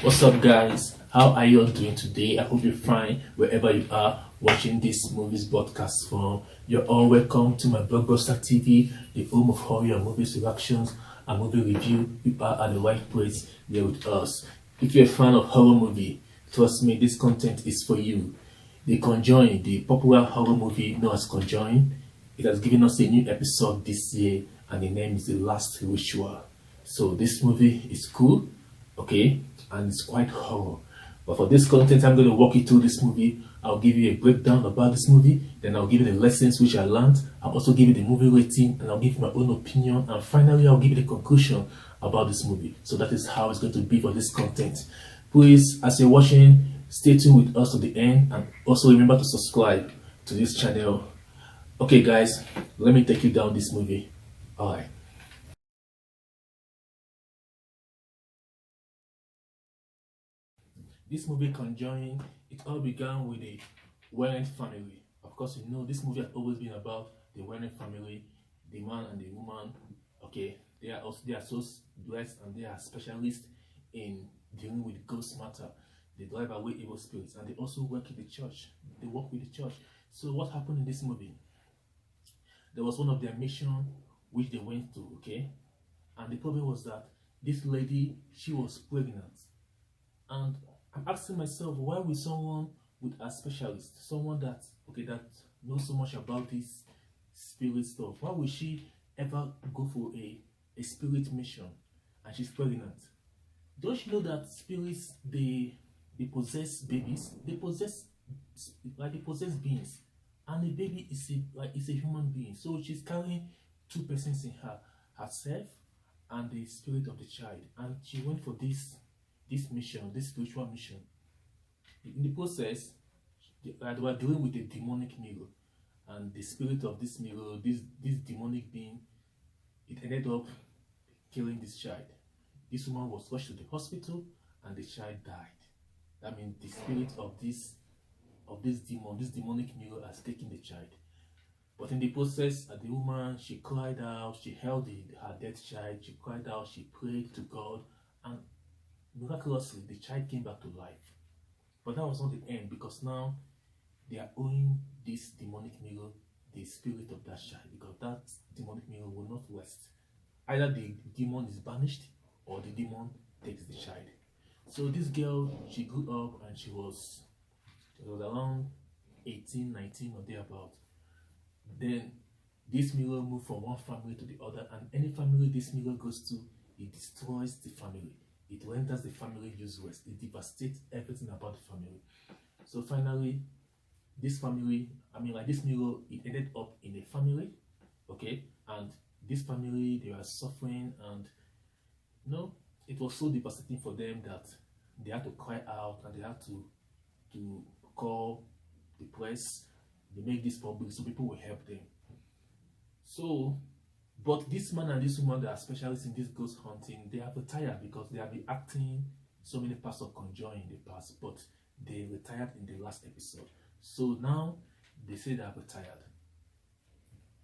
What's up, guys? How are you all doing today? I hope you're fine wherever you are watching this movies broadcast from. You're all welcome to my Blockbuster TV, the home of horror movies reactions and movie review. You are at the right place there with us. If you're a fan of horror movie, trust me, this content is for you. The Conjuring, the popular horror movie known as Conjuring, it has given us a new episode this year, and the name is The Last Ritual. So this movie is cool, okay, and it's quite horror. But for this content, I'm going to walk you through this movie. I'll give you a breakdown about this movie, then I'll give you the lessons which I learned. I'll also give you the movie rating, and I'll give you my own opinion, and finally I'll give you the conclusion about this movie. So that is how it's going to be for this content. Please, as you're watching, stay tuned with us to the end, and also remember to subscribe to this channel. Okay guys, let me take you down this movie. Alright. This movie Conjuring, it all began with the Warren family. Of course, you know this movie has always been about the Warren family, the man and the woman. Okay, they are so blessed, and they are specialists in dealing with ghost matter. They drive away evil spirits, and they also work in the church. They work with the church. So what happened in this movie? There was one of their mission which they went to, okay, and the problem was that this lady, she was pregnant, and I'm asking myself, why would someone with a specialist, someone that that knows so much about this spirit stuff, why would she ever go for a spirit mission and she's pregnant? Don't you know that spirits, they possess babies, they possess beings, and a baby is a human being. So she's carrying two persons in her, herself and the spirit of the child, and she went for this mission, this spiritual mission. In the process, they were dealing with a demonic mirror, and the spirit of this mirror, this demonic being, it ended up killing this child. This woman was rushed to the hospital, and the child died. That means the spirit of this demon, this demonic mirror, has taken the child. But in the process, the woman, she cried out, she held her dead child, she cried out, she prayed to God, and miraculously the child came back to life. But that was not the end, because now they are owing this demonic mirror the spirit of that child, because that demonic mirror will not rest. Either the demon is banished or the demon takes the child. So this girl, she grew up, and she was around 18, 19 or thereabout. Then this mirror moved from one family to the other, and any family this mirror goes to, it destroys the family. It renders the family useless. It devastates everything about the family. So finally, this family, this mirror, it ended up in a family, okay? And this family, they were suffering, and it was so devastating for them that they had to cry out, and they had to call the press. They make this public so people will help them. So, but this man and this woman that are specialists in this ghost hunting, they are retired, because they have been acting so many parts of Conjuring in the past, but they retired in the last episode. So now they say they are retired.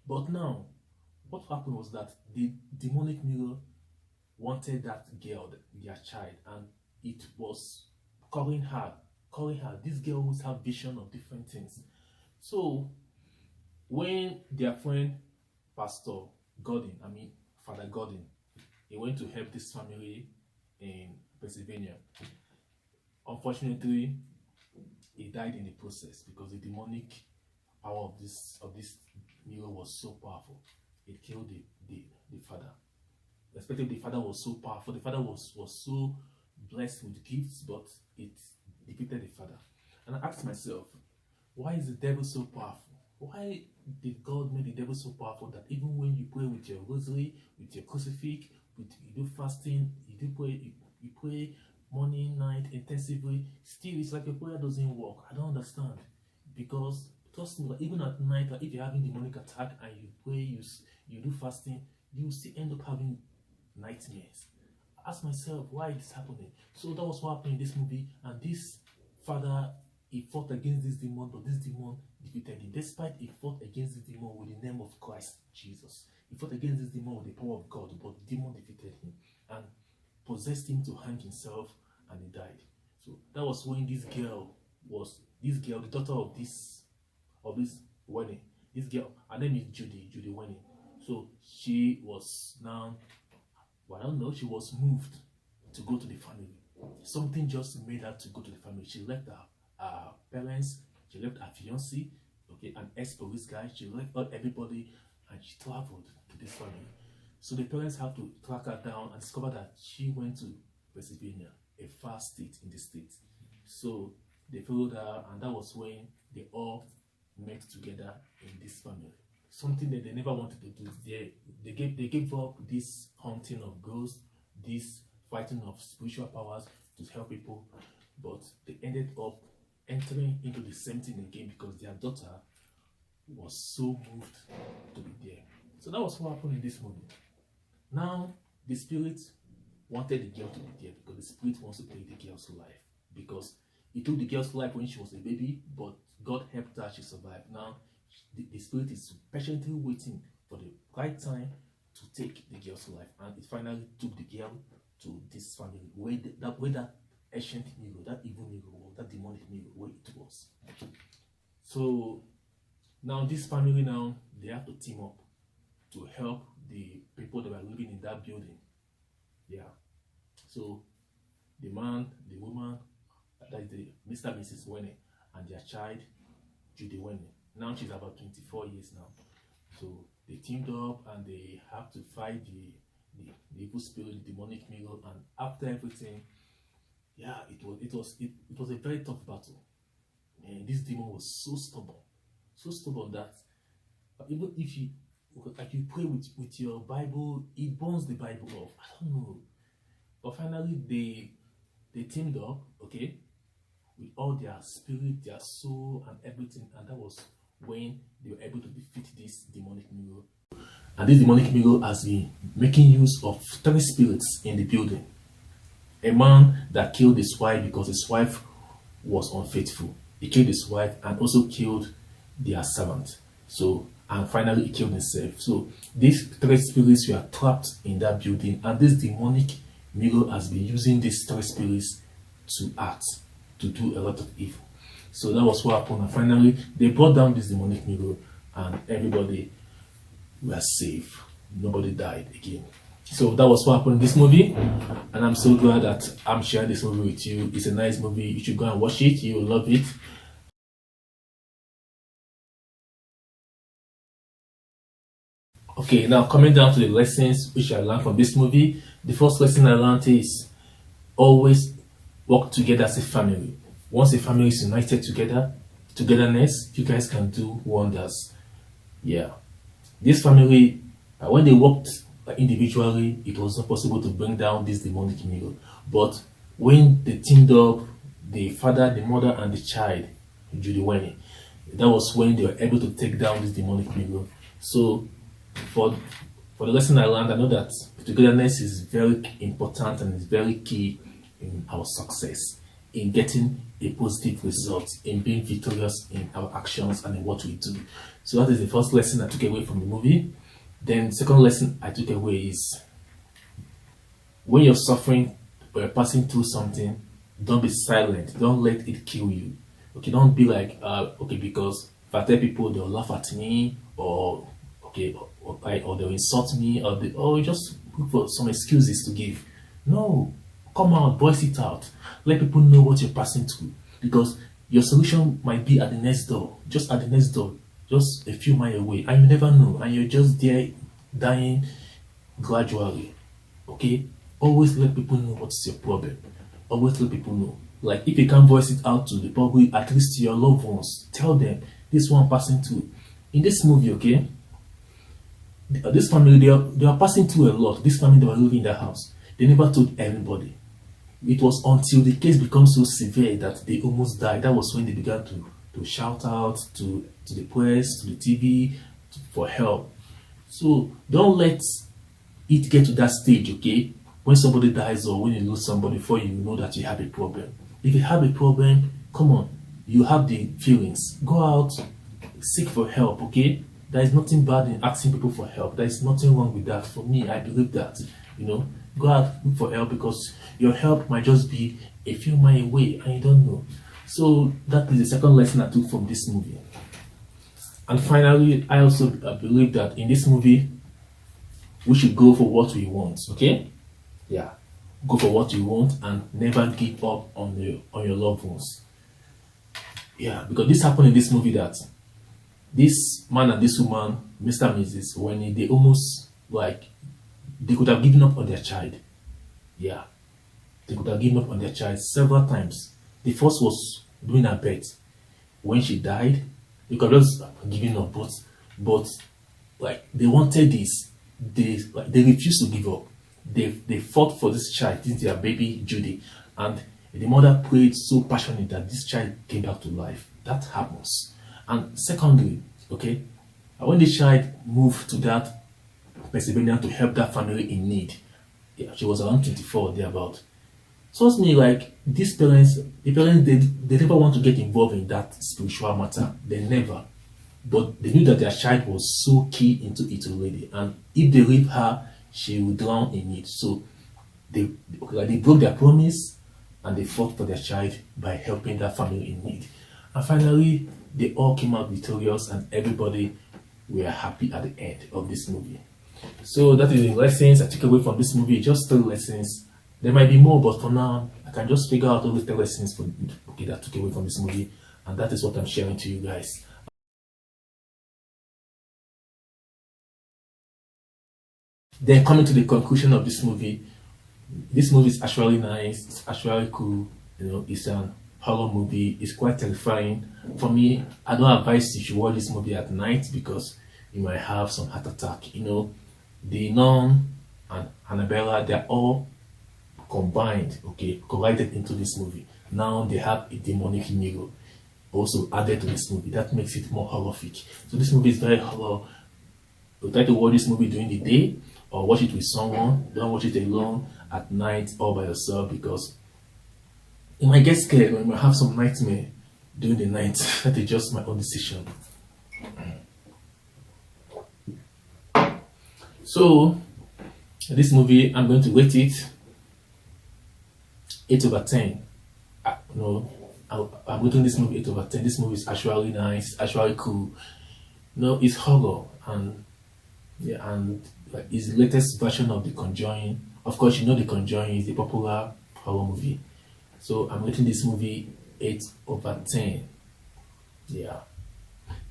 But now, what happened was that the demonic mirror wanted that girl, their child, and it was calling her. This girl always have vision of different things. So when their friend Pastor Gordon, Father Gordon, he went to help this family in Pennsylvania. Unfortunately, he died in the process, because the demonic power of this mirror was so powerful. It killed the father. Especially the father was so powerful. The father was so blessed with gifts, but it defeated the father. And I asked myself, why is the devil so powerful? Why did God make the devil so powerful that even when you pray with your rosary, with your crucifix, you do fasting, you pray morning, night, intensively, still it's like your prayer doesn't work? I don't understand. Because trust me, even at night, if you're having demonic attack and you pray, you do fasting, you still end up having nightmares. I asked myself, why is this happening? So that was what happened in this movie, and this father, he fought against this demon, but this demon defeated him. Despite he fought against this demon with the name of Christ Jesus, he fought against this demon with the power of God, but the demon defeated him and possessed him to hang himself and he died. So that was when this girl, the daughter of this wedding. This girl, her name is Judy Wedding. So she was now, well, I don't know, she was moved to go to the family. Something just made her to go to the family. She left her parents, she left her fiancé, okay, an ex-police guy, she left everybody, and she traveled to this family. So the parents had to track her down and discover that she went to Pennsylvania, a far state in the state. So they followed her, and that was when they all met together in this family. Something that they never wanted to do. They gave up this hunting of ghosts, this fighting of spiritual powers to help people, but they ended up entering into the same thing again because their daughter was so moved to be there. So that was what happened in this movie. Now the spirit wanted the girl to be there because the spirit wants to take the girl's life, because he took the girl's life when she was a baby, but God helped her, she survived. Now the spirit is patiently waiting for the right time to take the girl's life, and it finally took the girl to this family where that ancient mirror, that evil mirror, that demonic mirror, where it was. So now this family, now they have to team up to help the people that were living in that building. Yeah. So the man, the woman, that is the Mr. and Mrs. Wenne, and their child, Judy Wenne. Now she's about 24 years now. So they teamed up and they have to fight the evil spirit, the demonic mirror, and after everything, yeah, it was a very tough battle. And this demon was so stubborn that even if you pray with your Bible, it burns the Bible off. I don't know. But finally they teamed up, okay, with all their spirit, their soul, and everything, and that was when they were able to defeat this demonic mirror. And this demonic mirror has been making use of 3 spirits in the building. A man that killed his wife because his wife was unfaithful. He killed his wife and also killed their servant. So, and finally he killed himself. So these 3 spirits were trapped in that building, and this demonic mirror has been using these 3 spirits to act, to do a lot of evil. So that was what happened, and finally they brought down this demonic mirror and everybody were safe. Nobody died again. So that was what happened in this movie, and I'm so glad that I'm sharing this movie with you. It's a nice movie. You should go and watch it. You will love it. Okay, now coming down to the lessons which I learned from this movie. The first lesson I learned is always work together as a family. Once a family is united together, togetherness, you guys can do wonders. Yeah. This family, when they worked individually, it was not possible to bring down this demonic mirror. But when they teamed up, the father, the mother, and the child, Judy Wenne, that was when they were able to take down this demonic mirror. So for the lesson I learned, I know that togetherness is very important and is very key in our success, in getting a positive result, in being victorious in our actions and in what we do. So that is the first lesson I took away from the movie. Then the second lesson I took away is when you're suffering or you're passing through something, don't be silent. Don't let it kill you. Okay, don't be like, okay, because if I tell people, they'll laugh at me, or okay, or they'll insult me, or just look for some excuses to give. No, come out, voice it out. Let people know what you're passing through, because your solution might be at the next door, just at the next door, just a few miles away, and you never know, and you're just there dying gradually. Okay, always let people know what's your problem. Always let people know. Like, if you can't voice it out to the public, at least to your loved ones, tell them this one passing through. In this movie, okay, this family, they are passing through a lot. This family, they were living in their house. They never told anybody. It was until the case became so severe that they almost died. That was when they began to shout out to the press, to the TV, for help. So don't let it get to that stage, okay? When somebody dies or when you lose somebody, before you know that you have a problem. If you have a problem, come on, you have the feelings. Go out, seek for help, okay? There is nothing bad in asking people for help. There is nothing wrong with that. For me, I believe that, you know, go out, look for help, because your help might just be a few miles away and you don't know. So that is the second lesson I took from this movie. And finally, I also believe that in this movie, we should go for what we want. Okay, yeah, go for what you want and never give up on your loved ones. Yeah, because this happened in this movie, that this man and this woman, Mr. and Mrs., when they almost, like, they could have given up on their child. Yeah, they could have given up on their child several times. The first was doing her birth. When she died, they could have just given up, but like, they wanted this. They refused to give up. They fought for this child, this is their baby Judy, and the mother prayed so passionately that this child came back to life. That happens. And secondly, okay, when the child moved to that Pennsylvania to help that family in need, yeah, she was around 24 thereabout. So it's me, like, these parents, they never want to get involved in that spiritual matter. They never. But they knew that their child was so key into it already, and if they leave her, she will drown in it. So they broke their promise and they fought for their child by helping that family in need. And finally, they all came out victorious and everybody were happy at the end of this movie. So that is the lessons I took away from this movie. Just 3 lessons. There might be more, but for now, I can just figure out all the 3 lessons that I took away from this movie, and that is what I'm sharing to you guys. Then coming to the conclusion of this movie is actually nice, it's actually cool, you know, it's an horror movie, it's quite terrifying. For me, I don't advise you to watch this movie at night because you might have some heart attack. You know, the Nun and Annabella, they're all combined, okay, collided into this movie. Now they have a demonic mirror also added to this movie. That makes it more horrific. So this movie is very horror. You try to watch this movie during the day or watch it with someone. Don't watch it alone at night all by yourself, because you might get scared or you might have some nightmare during the night. That is just my own decision. So this movie, I'm going to rate it 8/10. I'm rating this movie 8/10. This movie is actually nice, actually cool. No, it's horror, and yeah, and like, it's the latest version of the Conjuring. Of course, you know the Conjuring is the popular horror movie. So I'm rating this movie 8/10. Yeah.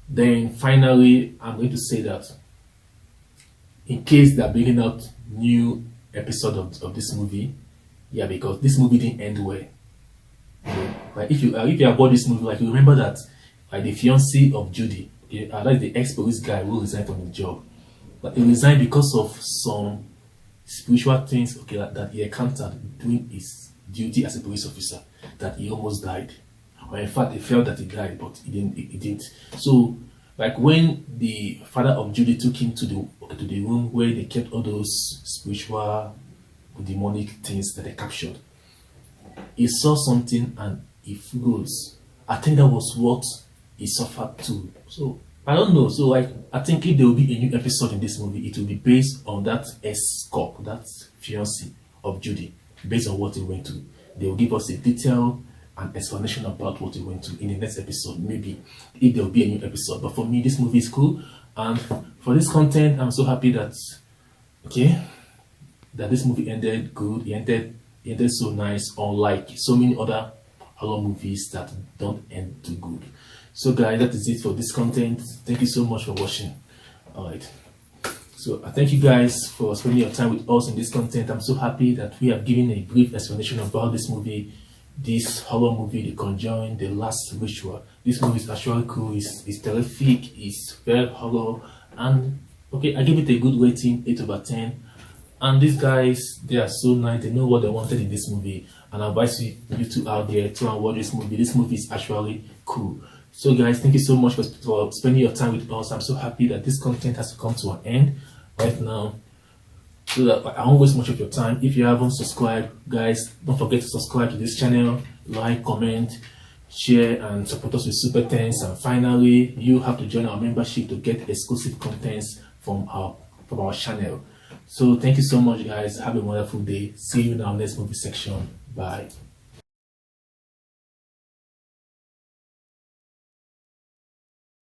Then finally, I'm going to say that in case they're bringing out new episode of this movie, yeah, because this movie didn't end well. Okay? Like if you have watched this movie, like, you remember that, like, the fiancé of Judy, okay, that's the ex-police guy who resigned from his job. But he resigned because of some spiritual things, okay, that he encountered doing his duty as a police officer, that he almost died. Or in fact, he felt that he died, but he didn't. So, like, when the father of Judy took him to the room where they kept all those spiritual, demonic things that they captured, he saw something and he froze. I think that was what he suffered too. So I don't know. So, like, I think if there will be a new episode in this movie, it will be based on that ex-cop, that fiancé of Judy, based on what he went through. They will give us a detailed and explanation about what he went through in the next episode, maybe, if there will be a new episode. But for me, this movie is cool, and for this content, I'm so happy that, okay, that this movie ended good. It ended so nice, unlike so many other horror movies that don't end too good. So guys, that is it for this content. Thank you so much for watching. Alright, so I thank you guys for spending your time with us in this content. I'm so happy that we have given a brief explanation about this movie, this horror movie, The Conjuring, The Last Ritual. This movie is actually cool, it's terrific, it's very horror, and okay, I give it a good rating, 8/10. And these guys, they are so nice, they know what they wanted in this movie, and I advise you two out there to watch this movie. This movie is actually cool. So guys, thank you so much for spending your time with us. I'm so happy that this content has come to an end right now, so that I won't waste much of your time. If you haven't subscribed, guys, don't forget to subscribe to this channel, like, comment, share, and support us with super thanks. And finally, you have to join our membership to get exclusive contents from our channel. So thank you so much, guys. Have a wonderful day. See you in our next movie section. Bye.